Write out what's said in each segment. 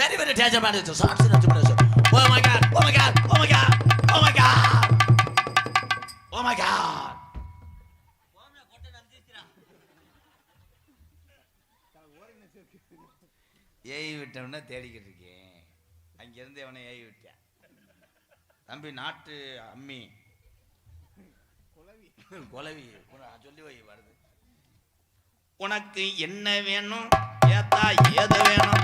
very very danger man. It's a oh my god, oh my god, oh my god, oh my god, oh my god. ஏய் விட்டவன தேடிக்கிட்டு இருக்கேன். அங்கிருந்து அவனை ஏய் விட்டேன். தம்பி நாட்டு அம்மி கொலவி சொல்லி வை வருது. உனக்கு என்ன வேணும் ஏத்தா ஏத வேணும்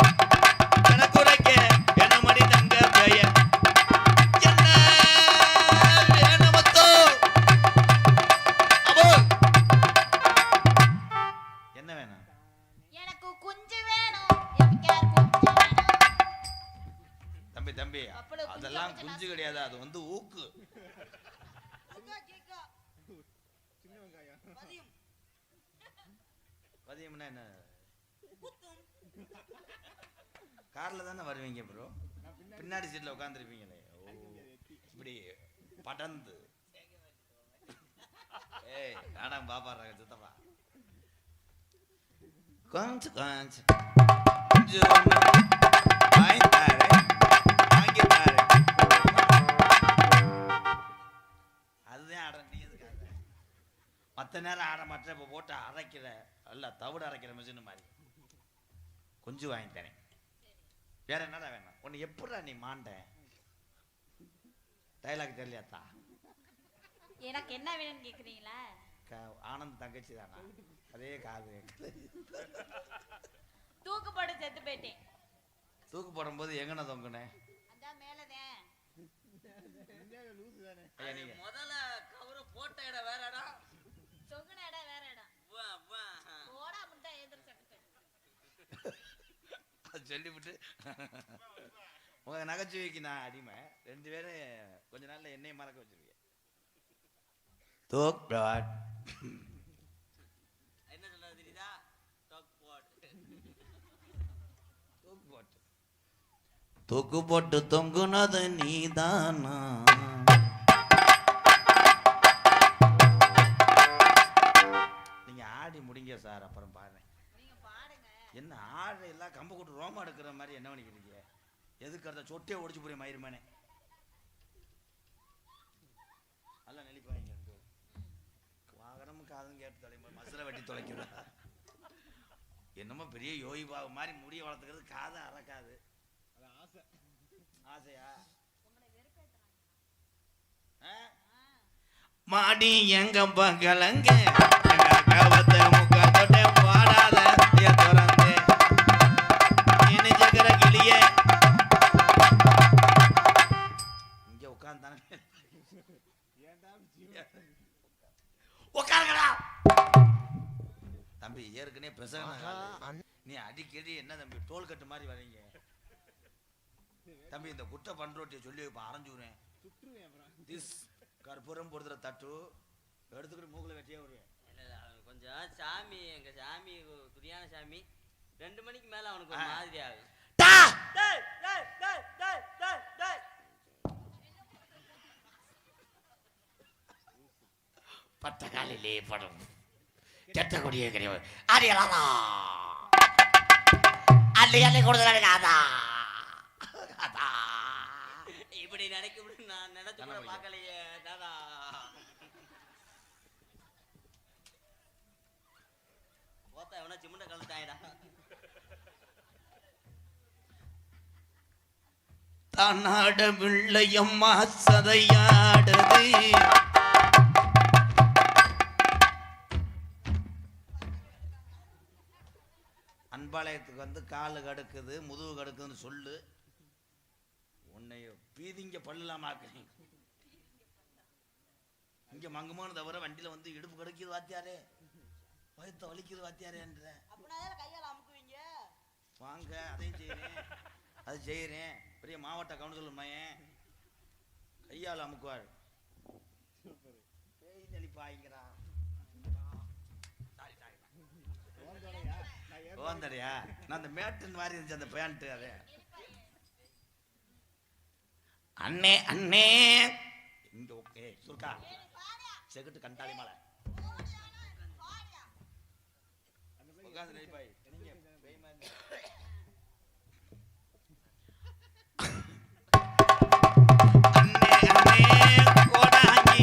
எனக்கு உரைக்க வேணுமடி தங்க பெயர் என்ன வேணுமத்தோ அபோ என்ன வேணும் எனக்கு குஞ்சு வேணும் தம்பி தம்பி அதெல்லாம் குஞ்சு கிடையாது அது வந்து ஊக்கு பதியம்னா என்ன கார்ல தானே வருவீங்க ப்ரோ பின்னாடி சீட்ல உட்காந்துருப்பீங்களே ஓ இப்படி படந்து ஏய் காணாம பாப்பாடுறாங்க சுத்தப்பா கொஞ்சம் கொஞ்சம் அதுதான் ஆட நீ எதுக்காக மற்ற நேரம் ஆட மாட்டேன் இப்போ போட்டு அரைக்கிற அல்ல தவிடு அரைக்கிற மிஷின் மாதிரி கொஞ்சம் வாங்கி தரேன் வேற என்னடா வேணும் உன்னை எப்படா நீ மாண்ட டைலாக் தெரியலையாத்தா எனக்கு என்ன வேணும்னு கேக்குறீங்களா ஆனந்த் தங்கச்சி தானா அதே காது தூக்கு போட்டு செத்து போயிட்டேன் தூக்கு போடும்போது எங்கன தொங்குனேன் அதான் மேலதான் முதல்ல கவர போட்ட இடம் வேற இடம் தொங்குன இடம் வேற இடம் போடா முட்டா எதிர்த்து சொல்லிவிட்டு உங்க நகைச்சுவைக்கு நான் அடிமை 2 பேரும் கொஞ்ச நாள்ல என்னைய மறக்க வச்சிருக்கேன் என்ன சொல்றது தெரியுதா தூக்கு போட்டு தொங்குனது நீதானா நீங்க ஆடி முடிங்க சார் அப்புறம் பாருங்க என்ன ஆடு எல்லாம் கம்பு கூட்டு ரோமா எடுக்கிற மாதிரி என்ன பண்ணிக்கிறீங்க எதுக்கு அடுத்த சொட்டே ஒடிச்சு போய் மயிருமானே நல்லா நெளிப்பாங்க வாகனமும் காதும் கேட்டு தொலைமா மசுரை வெட்டி தொலைக்கிறதா என்னமோ பெரிய யோகி பாபு மாதிரி முடிய வளர்த்துக்கிறது காதை அறக்காது ஆசையா மாடி எங்க பகலங்க கவத்தை முக்க தொட்டே பாடாத திறந்து என்ன ஜகர கிளிய இங்க உட்கார்ந்தானே உட்காருங்கடா தம்பி ஏற்கனவே பிரசங்க நீ அடிக்கடி என்ன தம்பி டோல் கட்டு மாதிரி வரீங்க தம்பி இந்த குட்டை பண்ரோட்டியை சொல்லி இப்ப அரைஞ்சுறேன் திஸ் கற்பூரம் பொறுத்துற தட்டு எடுத்துக்கிட்டு மூக்குல வெட்டியே வருவேன் கொஞ்சம் சாமி எங்க சாமி துரியான சாமி 2 மணிக்கு மேல அவனுக்கு ஒரு மாதிரி ஆகுது பட்ட காலிலே படம் கெட்ட கொடியே கிடையாது அடியலாதா அள்ளி அள்ளி கொடுத்து அதா இப்படி நினைக்க நான் நினைச்சு கூட பார்க்கலையே தாதா போத்தா எவனா சிமுண்ட கலட்டாயிடா தன்னாட பிள்ளையம்மா சதையாடுது அன்பாளையத்துக்கு வந்து காலு கடுக்குது முதுகு கடுக்குதுன்னு சொல்லு உன்னை பீதிங்க பல்லலாமாக்குறீங்க இங்க மங்குமான தவிர வண்டியில வந்து இடுப்பு கடுக்குது வாத்தியாரே வயத்த வலிக்குது வாத்தியாரேன்ற வாங்க அதையும் செய்யறேன் அது செய்யறேன் பெரிய மாவட்ட கவுன்சிலர் மையன் கையால் அமுக்குவாள் நெளிப்பாய்ங்கிறா ஓந்தடையா நான் அந்த மேட்டுன்னு மாதிரி இருந்துச்சு அந்த பேண்ட் அது அண்ணே அண்ணே இங்க ஓகே சுருக்கா செகுட்டு கண்டாளி மலை உட்காந்து நெளிப்பாய் கோடாங்கி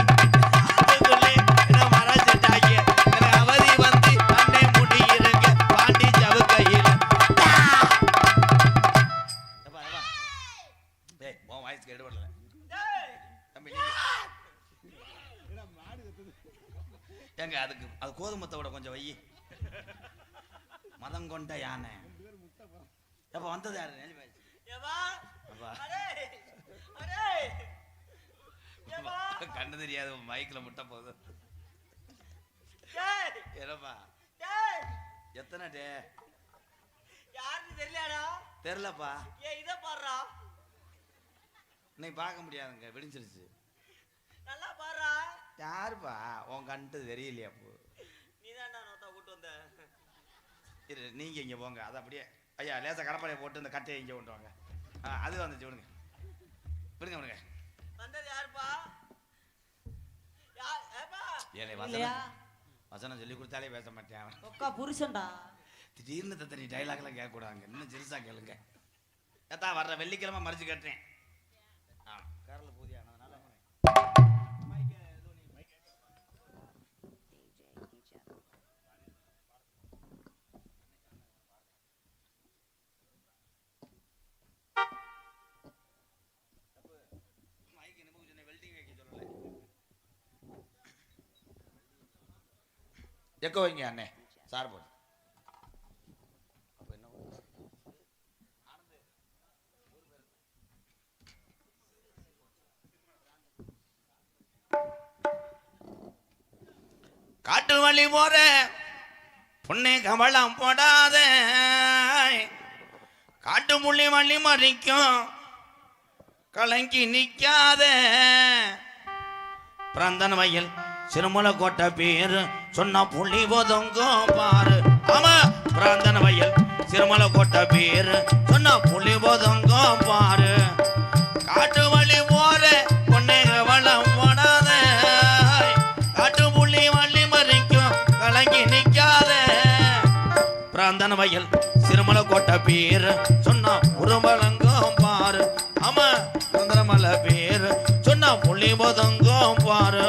அதுக்குள்ளே என்ன மறைச்சிட்டாங்க எனக்கு அவதி வந்து கண்ணை மூடி இருங்க பாண்டி சவுக்கையில் டேய் உன் வாய்ஸ் கேடுபடல தம்பி ஏங்க அதுக்கு அது கோதுமத்தோட கொஞ்சம் வை மதம் கொண்ட யானை அப்ப வந்தது யாரு கண்ணு தெரியாது மைக்ல முட்டை போகுது என்னப்பா எத்தனை டே யாருன்னு தெரியலடா தெரியலப்பா இத பாடுறா இன்னைக்கு பார்க்க முடியாதுங்க விடிஞ்சிருச்சு நல்லா பாடுறா யாருப்பா உன் கண்டு தெரியலையா அப்போ நீதான்டா நோட்டா கூட்டு வந்த இரு நீங்க இங்க போங்க அது அப்படியே ஐயா லேசா கடப்பாளைய போட்டு இந்த கட்டையை இங்க கொண்டு வாங்க அது வந்துச்சு விடுங்க விடுங்க விடுங்க வந்தது யாருப்பா ஏலே வசனம் வசனம் சொல்லி கொடுத்தாலே பேச மாட்டேன் ஒக்கா புருஷன்டா திடீர்னு தத்தனி டைலாக்லாம் கேட்க கூடாங்க இன்னும் சிறுசா கேளுங்க ஏத்தா வர்ற வெள்ளிக்கிழமை மறைச்சு கேட்டேன் காரில் பூதி ஆனதுனால எக்கோ வைங்க அண்ணே சார் போடு காட்டு வழி போற பொண்ணே கவலம் போடாத காட்டு முள்ளி வள்ளி மறிக்கும் கலங்கி நிக்காத பிறந்தன் வயல் சிறுமலை கோட்டை பேரு சொன்னா புள்ளி ஒதுங்கும் பாரு ஆமா பிறந்தன் வயல் சிறுமலை கோட்டை பேரு சொன்னா புள்ளி ஒதுங்கும் பாரு காட்டு வழி போற பொண்ணே கவலம் போடாத காட்டு புள்ளி வள்ளி மறிக்கும் கலங்கி நிக்காத பிறந்தன் வயல் சிறுமலை கோட்டை பேரு சொன்னா உருவலங்கும் பாரு ஆமா பிறந்தமலை பேரு சொன்னா புள்ளி ஒதுங்கும் பாரு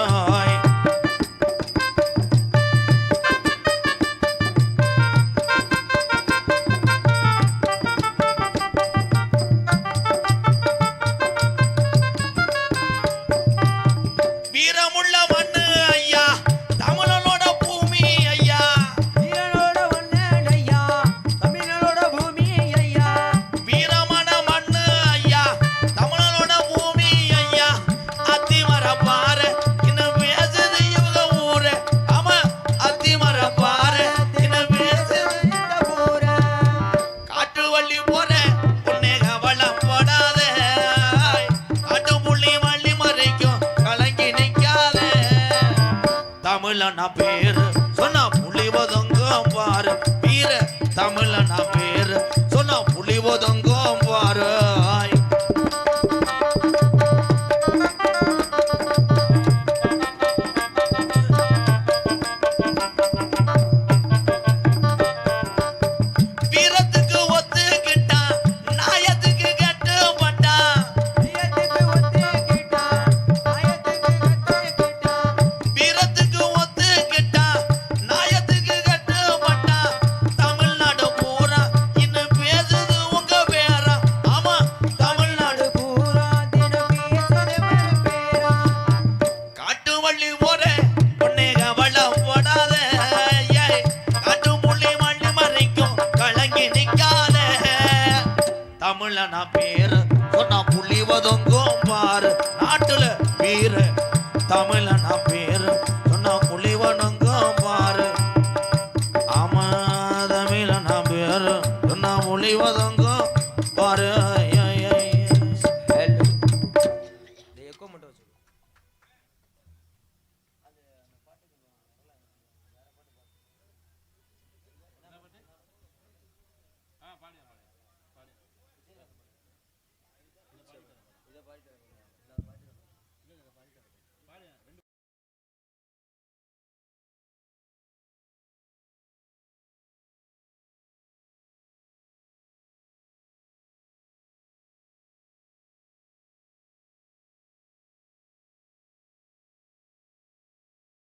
தமிழனா பேரு சொன்னா புலி ஒதுங்கும் பாரு வீர தமிழனா பேரு சொன்னா புலி ஒதுங்கும் பாரு தமிழனா பேரு சொன்னா புலி ஒதுங்கும் பாரு நாட்டுல வீர தமிழ